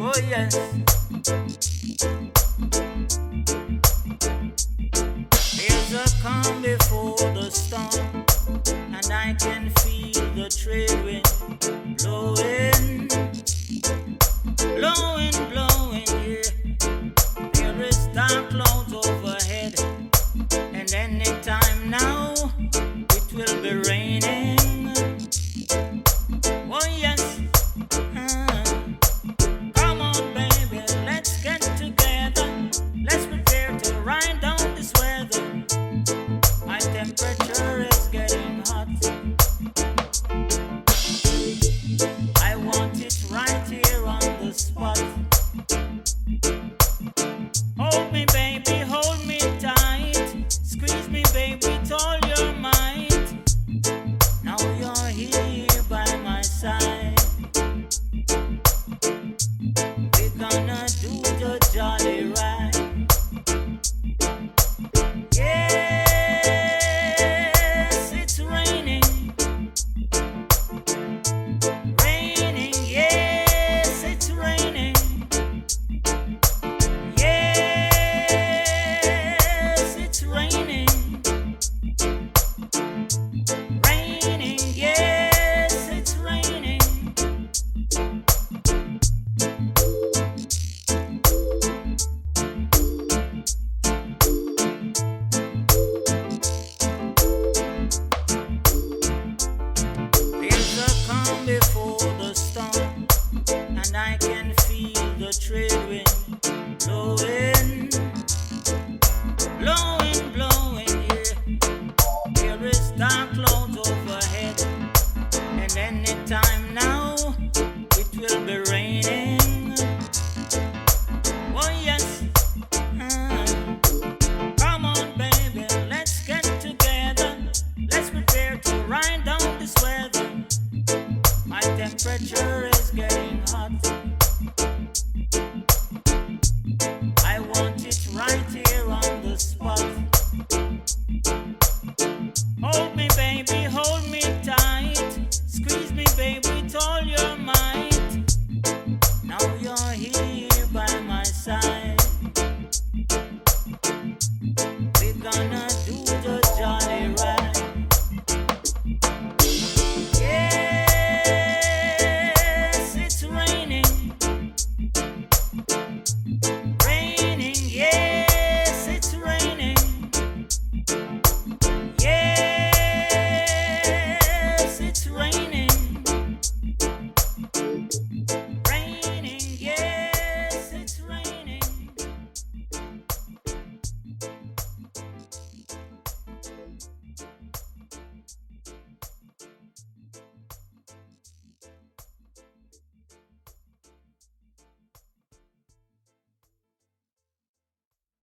Oh yes. There's a calm before the storm, and I can feel the trade wind blowing, blowing, blowing, yeah. There is dark clouds overhead, and anytime now it will be raining. Oh yes. Come on, baby, let's get together. Let's prepare to ride down this weather. My temperature is getting hot. I want it right here on the spot. Hold me, baby, hold me tight. Squeeze me, baby, with all your might. Now you're here by my side. We're gonna do the jolly ride. Yes, it's raining. Raining, yes, it's raining. Yes, it's raining. Raining, yes, it's raining. There's a calm before the storm, and I can feel the trade wind blowing, blowing, blowing, yeah. There is dark clouds